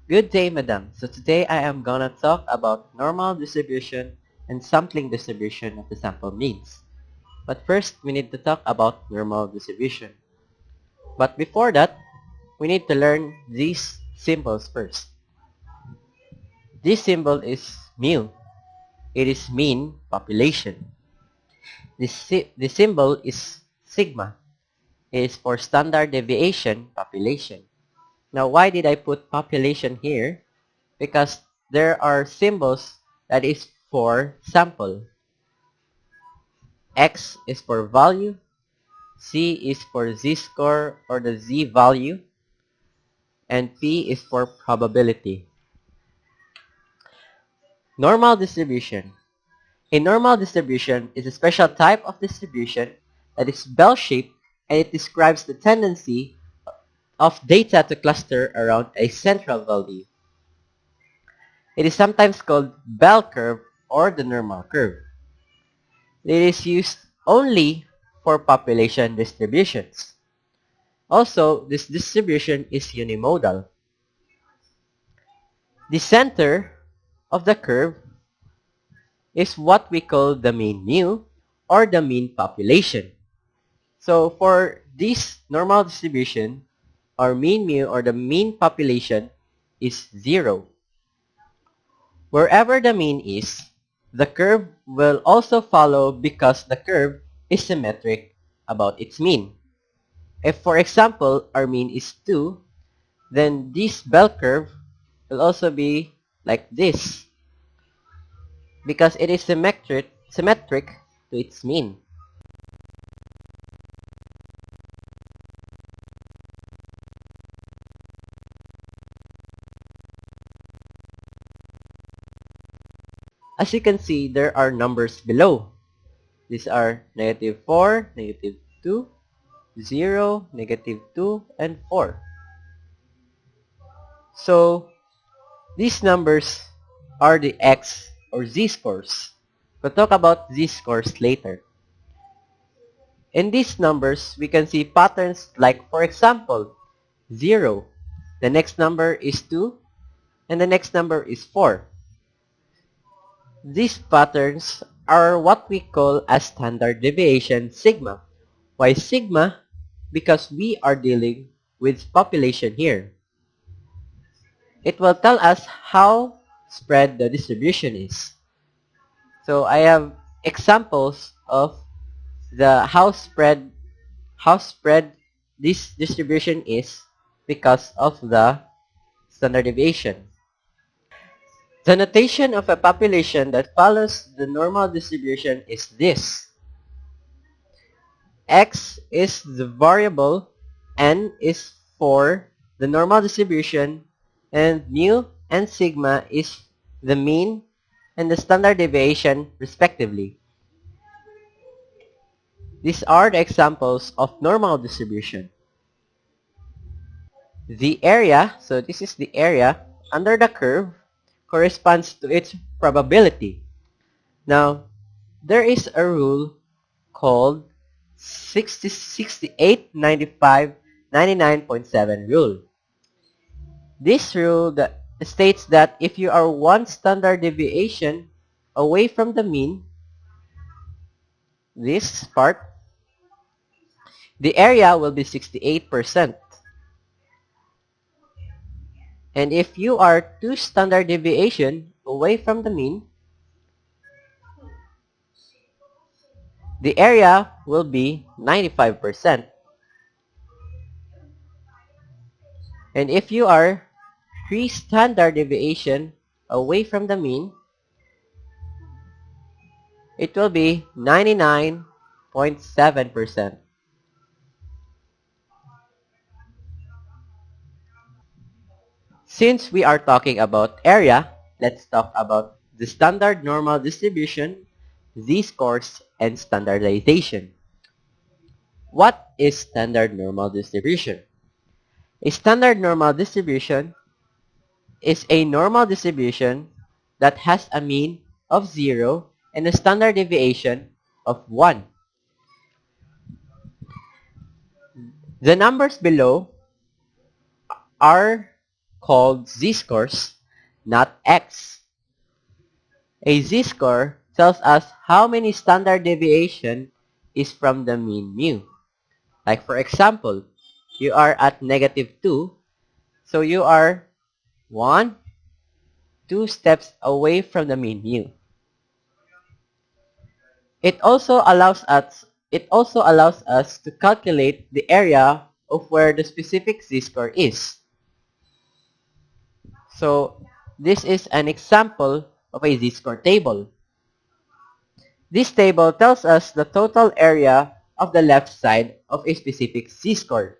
Good day, madam. So today I am gonna talk about normal distribution and sampling distribution of the sample means. But first, we need to talk about normal distribution. But before that, we need to learn these symbols first. This symbol is mu. It is mean population. The symbol is sigma. It is for standard deviation population. Now, why did I put population here? Because there are symbols that is for sample. X is for value, C is for z-score or the z-value, and P is for probability. Normal distribution. A normal distribution is a special type of distribution that is bell-shaped, and it describes the tendency of data to cluster around a central value. It is sometimes called bell curve or the normal curve. It is used only for population distributions. Also, this distribution is unimodal. The center of the curve is what we call the mean mu or the mean population. So for this normal distribution, our mean mu or the mean population is 0. Wherever the mean is, the curve will also follow because the curve is symmetric about its mean. If, for example, our mean is 2, then this bell curve will also be like this because it is symmetric to its mean. As you can see, there are numbers below. These are -4, -2, 0, -2, and 4. So, these numbers are the X or Z-scores. We'll talk about Z-scores later. In these numbers, we can see patterns like, for example, 0. The next number is 2, and the next number is 4. These patterns are what we call as standard deviation sigma. Why sigma? Because we are dealing with population here. It will tell us how spread the distribution is. So I have examples of the how spread this distribution is because of the standard deviation. The notation of a population that follows the normal distribution is this. X is the variable, N is for the normal distribution, and mu and sigma is the mean and the standard deviation respectively. These are the examples of normal distribution. The area, so this is the area under the curve, corresponds to its probability. Now, there is a rule called 60, 68, 95, 99.7 rule. This rule that states that if you are one standard deviation away from the mean, this part, the area will be 68%. And if you are 2 standard deviation away from the mean, the area will be 95%. And if you are 3 standard deviation away from the mean, it will be 99.7%. Since we are talking about area, let's talk about the standard normal distribution, z-scores, and standardization. What is standard normal distribution? A standard normal distribution is a normal distribution that has a mean of 0 and a standard deviation of 1. The numbers below are called z-scores, not x. A z-score tells us how many standard deviation is from the mean mu. Like for example, you are at -2, so you are 1, 2 steps away from the mean mu. It also allows us to calculate the area of where the specific z-score is. So this is an example of a z-score table. This table tells us the total area of the left side of a specific z-score.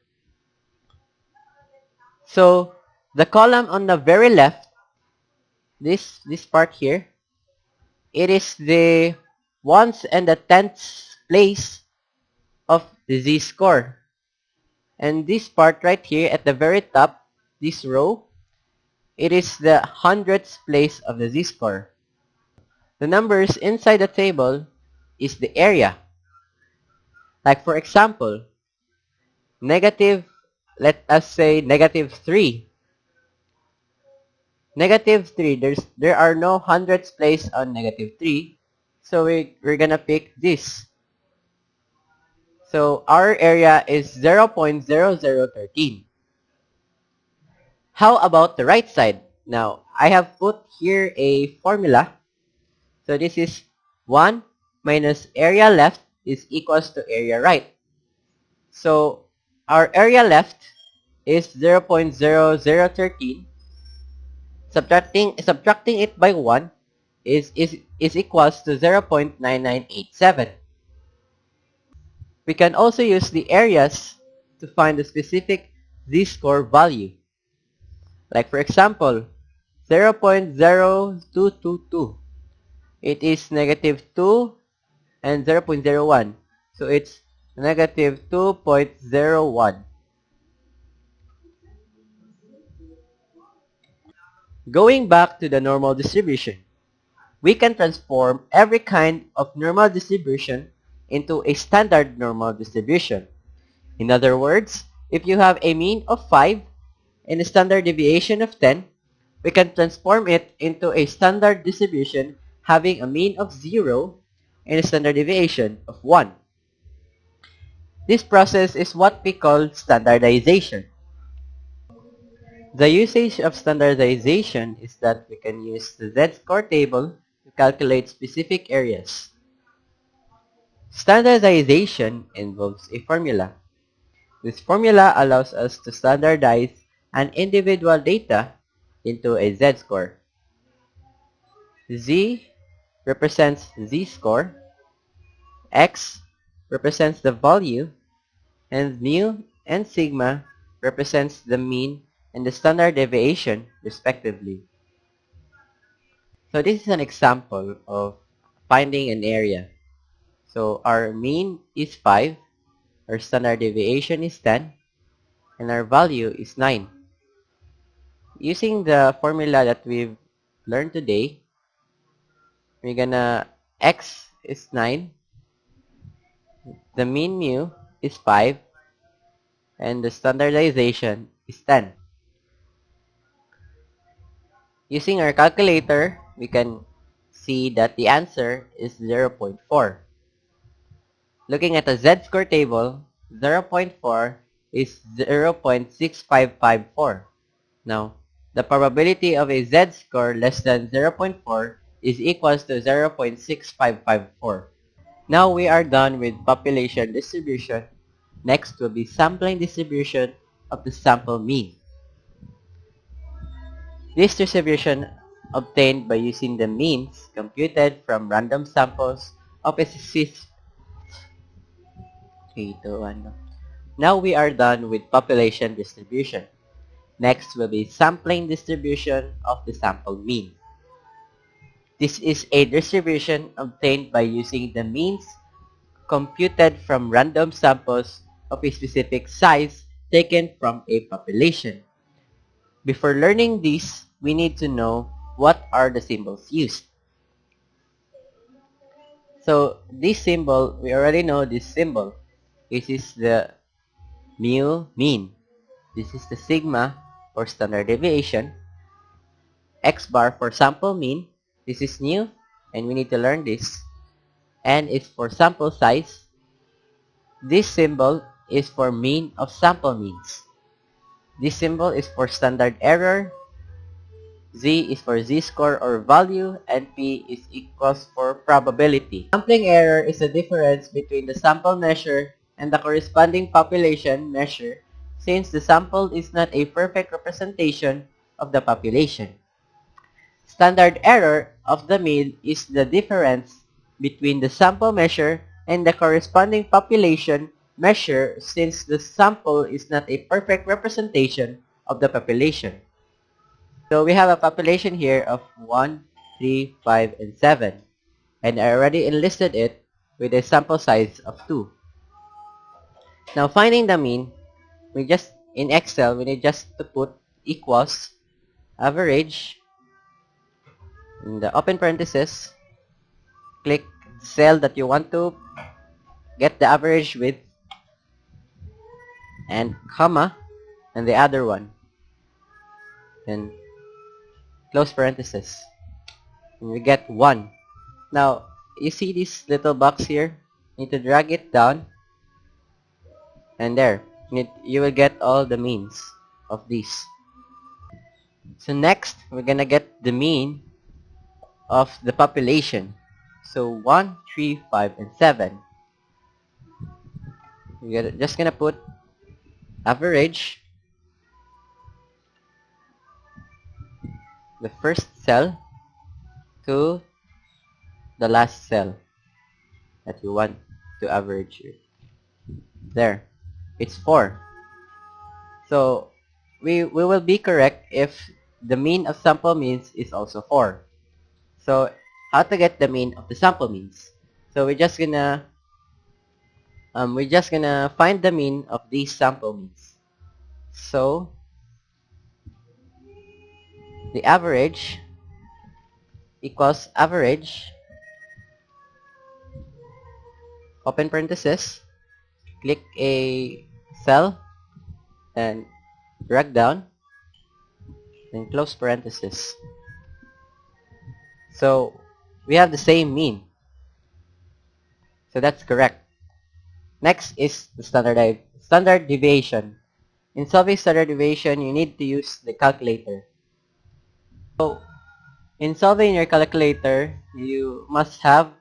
So the column on the very left, this part here, it is the ones and the tenths place of the z-score. And this part right here at the very top, this row, it is the hundredths place of the z-score. The numbers inside the table is the area. Like for example, let us say -3. -3, there are no hundredths place on -3, so we're gonna pick this. So our area is 0.0013. How about the right side? Now, I have put here a formula. So this is 1 minus area left is equals to area right. So our area left is 0.0013. Subtracting it by 1 is equals to 0.9987. We can also use the areas to find the specific z-score value. Like for example, 0.0222. It is -2 and 0.01. So it's -2.01. Going back to the normal distribution, we can transform every kind of normal distribution into a standard normal distribution. In other words, if you have a mean of 5 and a standard deviation of 10, we can transform it into a standard distribution having a mean of 0 and a standard deviation of 1. This process is what we call standardization. The usage of standardization is that we can use the z-score table to calculate specific areas. Standardization involves a formula. This formula allows us to standardize an individual data into a z-score. Z represents z-score, x represents the value, and mu and sigma represents the mean and the standard deviation respectively. So this is an example of finding an area. So our mean is 5, our standard deviation is 10, and our value is 9. Using the formula that we've learned today, we're gonna x is 9, the mean mu is 5, and the standardization is 10. Using our calculator, we can see that the answer is 0.4. Looking at the z-score table, 0.4 is 0.6554. Now, the probability of a z-score less than 0.4 is equals to 0.6554. Now we are done with population distribution. Next will be sampling distribution of the sample mean. This distribution obtained by using the means computed from random samples of a Now we are done with population distribution. Next will be sampling distribution of the sample mean. This is a distribution obtained by using the means computed from random samples of a specific size taken from a population. Before learning this, we need to know what are the symbols used. So this symbol, we already know this symbol. This is the mu, mean. This is the sigma, for standard deviation, X bar for sample mean. This is new and we need to learn this. N is for sample size. This symbol is for mean of sample means. This symbol is for standard error. Z is for z-score or value, and P is equals for probability. Sampling error is the difference between the sample measure and the corresponding population measure, since the sample is not a perfect representation of the population. Standard error of the mean is the difference between the sample measure and the corresponding population measure, since the sample is not a perfect representation of the population. So we have a population here of 1, 3, 5, and 7. And I already enlisted it with a sample size of 2. Now finding the mean, in Excel, we need just to put equals average in the open parenthesis, click the cell that you want to get the average with, and comma, and the other one. Then close parenthesis. And we get 1. Now, you see this little box here? You need to drag it down. And there. You will get all the means of these. So next, we're gonna get the mean of the population. So 1, 3, 5, and 7. We're just gonna put average, the first cell to the last cell that you want to average it. There, it's 4. So we will be correct if the mean of sample means is also 4. So how to get the mean of the sample means? So we're just gonna find the mean of these sample means. So the average equals average, open parenthesis, click a cell and drag down, then close parenthesis. So we have the same mean. So that's correct. Next is the standard deviation. In solving standard deviation, you need to use the calculator. So in solving your calculator, you must have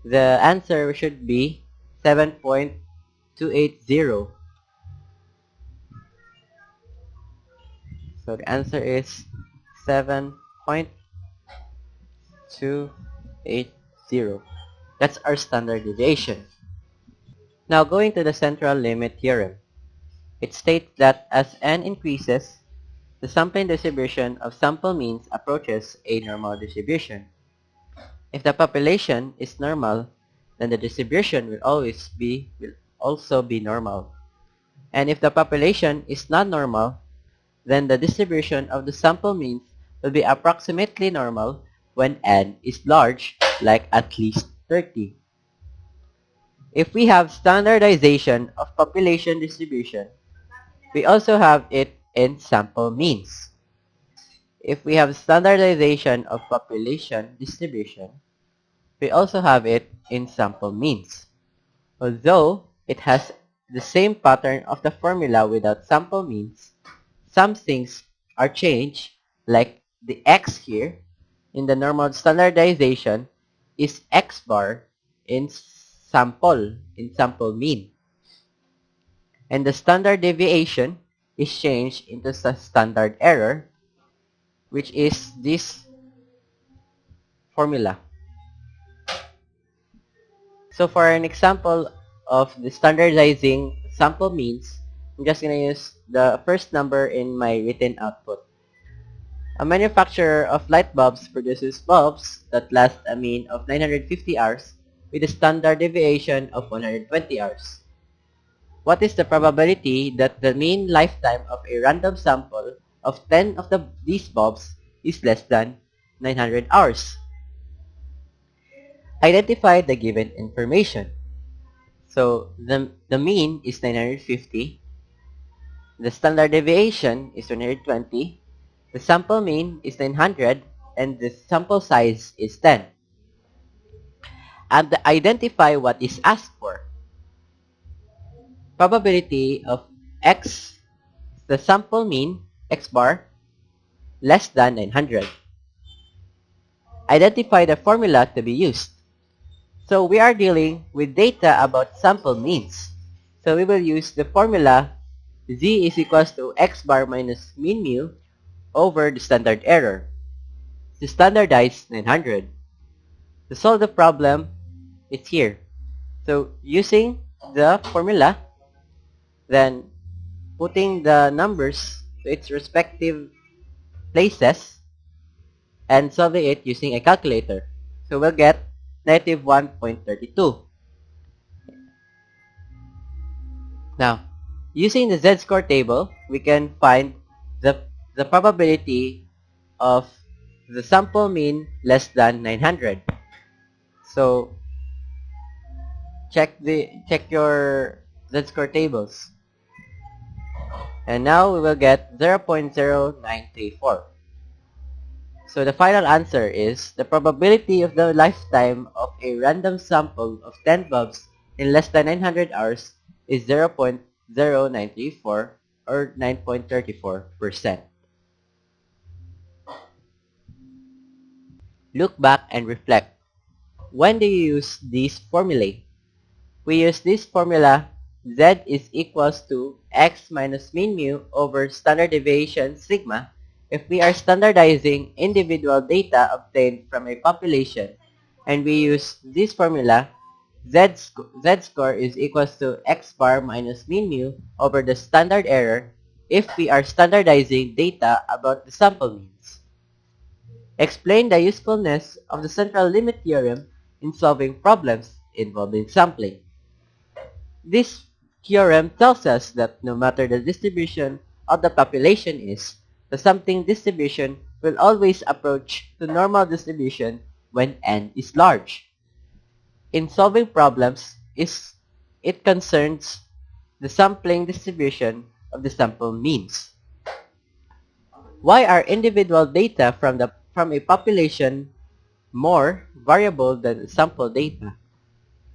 the answer should be 7.280. So the answer is 7.280. That's our standard deviation. Now going to the central limit theorem. It states that as n increases, the sampling distribution of sample means approaches a normal distribution. If the population is normal, then the distribution will also be normal. And if the population is not normal, then the distribution of the sample means will be approximately normal when n is large, like at least 30. If we have standardization of population distribution, we also have it in sample means. If we have standardization of population distribution, we also have it in sample means. Although it has the same pattern of the formula without sample means, some things are changed, like the x here in the normal standardization is x bar in sample mean. And the standard deviation is changed into standard error, which is this formula. So for an example of the standardizing sample means, I'm just going to use the first number in my written output. A manufacturer of light bulbs produces bulbs that last a mean of 950 hours with a standard deviation of 120 hours. What is the probability that the mean lifetime of a random sample of 10 of these bulbs is less than 900 hours? Identify the given information. So the mean is 950 The standard deviation is 120, the sample mean is 900, and the sample size is 10. And identify what is asked for. Probability of x, the sample mean, x bar, less than 900. Identify the formula to be used. So we are dealing with data about sample means. So we will use the formula z is equals to x bar minus mean mu over the standard error. To standardize 900. To solve the problem, it's here. So using the formula, then putting the numbers to its respective places and solving it using a calculator. So we'll get negative 1.32. Now, using the z-score table, we can find the probability of the sample mean less than 900. So check your z-score tables. And now we will get 0.0934. So the final answer is the probability of the lifetime of a random sample of 10 bulbs in less than 900 hours is 0.0934 or 9.34%. Look back and reflect. When do you use these formulae? We use this formula z is equals to x minus mean mu over standard deviation sigma if we are standardizing individual data obtained from a population, and we use this formula z-score is equals to x bar minus mean mu over the standard error if we are standardizing data about the sample means. Explain the usefulness of the central limit theorem in solving problems involving sampling. This theorem tells us that no matter the distribution of the population is, the sampling distribution will always approach to normal distribution when n is large. In solving problems, it concerns the sampling distribution of the sample means. Why are individual data from a population more variable than sample data?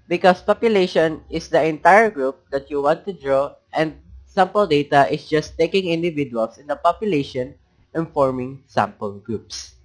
Because population is the entire group that you want to draw, and sample data is just taking individuals in the population and forming sample groups.